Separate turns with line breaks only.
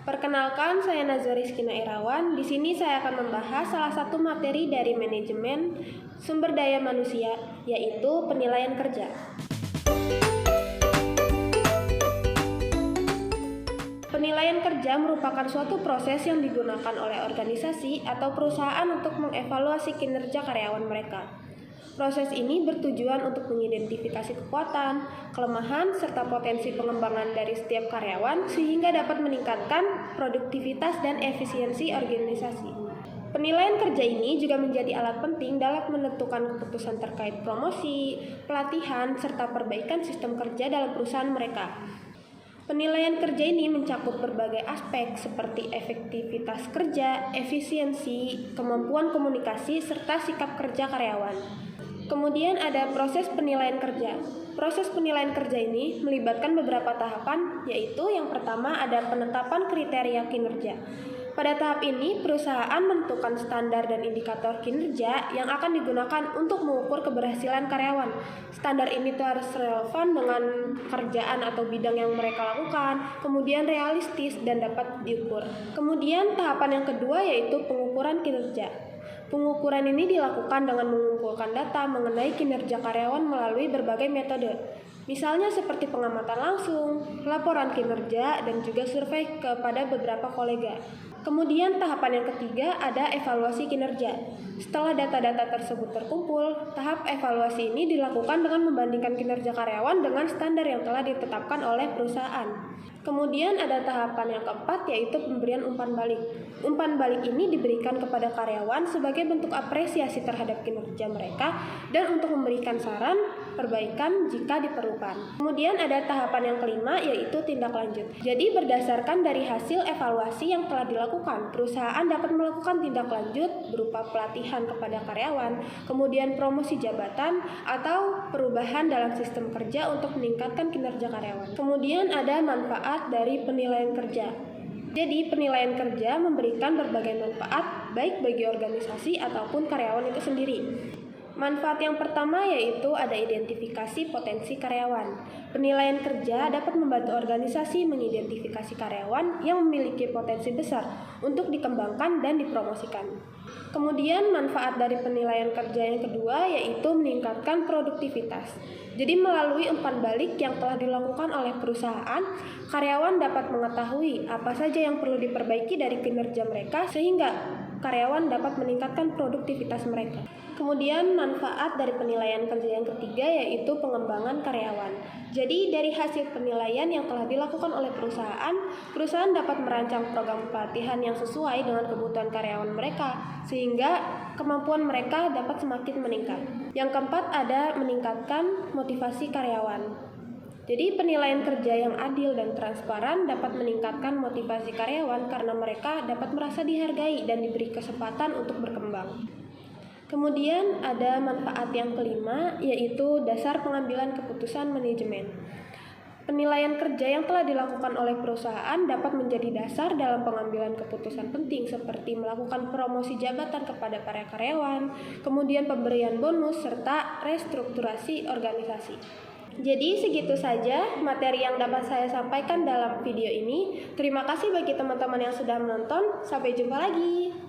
Perkenalkan, saya Nazwa Rizkina Irawan. Di sini saya akan membahas salah satu materi dari manajemen sumber daya manusia, yaitu penilaian kerja. Penilaian kerja merupakan suatu proses yang digunakan oleh organisasi atau perusahaan untuk mengevaluasi kinerja karyawan mereka. Proses ini bertujuan untuk mengidentifikasi kekuatan, kelemahan, serta potensi pengembangan dari setiap karyawan sehingga dapat meningkatkan produktivitas dan efisiensi organisasi. Penilaian kerja ini juga menjadi alat penting dalam menentukan keputusan terkait promosi, pelatihan, serta perbaikan sistem kerja dalam perusahaan mereka. Penilaian kerja ini mencakup berbagai aspek seperti efektivitas kerja, efisiensi, kemampuan komunikasi, serta sikap kerja karyawan. Kemudian ada proses penilaian kerja. Proses penilaian kerja ini melibatkan beberapa tahapan, yaitu yang pertama ada penetapan kriteria kinerja. Pada tahap ini, perusahaan menentukan standar dan indikator kinerja yang akan digunakan untuk mengukur keberhasilan karyawan. Standar ini harus relevan dengan kerjaan atau bidang yang mereka lakukan, kemudian realistis dan dapat diukur. Kemudian tahapan yang kedua yaitu pengukuran kinerja. Pengukuran ini dilakukan dengan mengumpulkan data mengenai kinerja karyawan melalui berbagai metode. Misalnya seperti pengamatan langsung, laporan kinerja, dan juga survei kepada beberapa kolega. Kemudian tahapan yang ketiga ada evaluasi kinerja. Setelah data-data tersebut terkumpul, tahap evaluasi ini dilakukan dengan membandingkan kinerja karyawan dengan standar yang telah ditetapkan oleh perusahaan. Kemudian ada tahapan yang keempat yaitu pemberian umpan balik. Umpan balik ini diberikan kepada karyawan sebagai bentuk apresiasi terhadap kinerja mereka dan untuk memberikan saran perbaikan jika diperlukan. Kemudian ada tahapan yang kelima yaitu tindak lanjut. Jadi berdasarkan dari hasil evaluasi yang telah dilakukan, perusahaan dapat melakukan tindak lanjut berupa pelatihan kepada karyawan, kemudian promosi jabatan atau perubahan dalam sistem kerja untuk meningkatkan kinerja karyawan. Kemudian ada manfaat dari penilaian kerja. Jadi penilaian kerja memberikan berbagai manfaat baik bagi organisasi ataupun karyawan itu sendiri. Manfaat yang pertama yaitu ada identifikasi potensi karyawan. Penilaian kerja dapat membantu organisasi mengidentifikasi karyawan yang memiliki potensi besar untuk dikembangkan dan dipromosikan. Kemudian manfaat dari penilaian kerja yang kedua yaitu meningkatkan produktivitas. Jadi melalui umpan balik yang telah dilakukan oleh perusahaan, karyawan dapat mengetahui apa saja yang perlu diperbaiki dari kinerja mereka sehingga karyawan dapat meningkatkan produktivitas mereka. Kemudian manfaat dari penilaian kerja yang ketiga yaitu pengembangan karyawan. Jadi dari hasil penilaian yang telah dilakukan oleh perusahaan dapat merancang program pelatihan yang sesuai dengan kebutuhan karyawan mereka sehingga kemampuan mereka dapat semakin meningkat. Yang keempat ada meningkatkan motivasi karyawan. Jadi penilaian kerja yang adil dan transparan dapat meningkatkan motivasi karyawan karena mereka dapat merasa dihargai dan diberi kesempatan untuk berkembang. Kemudian ada manfaat yang kelima yaitu dasar pengambilan keputusan manajemen. Penilaian kerja yang telah dilakukan oleh perusahaan dapat menjadi dasar dalam pengambilan keputusan penting seperti melakukan promosi jabatan kepada para karyawan, kemudian pemberian bonus, serta restrukturasi organisasi. Jadi segitu saja materi yang dapat saya sampaikan dalam video ini. Terima kasih bagi teman-teman yang sudah menonton. Sampai jumpa lagi.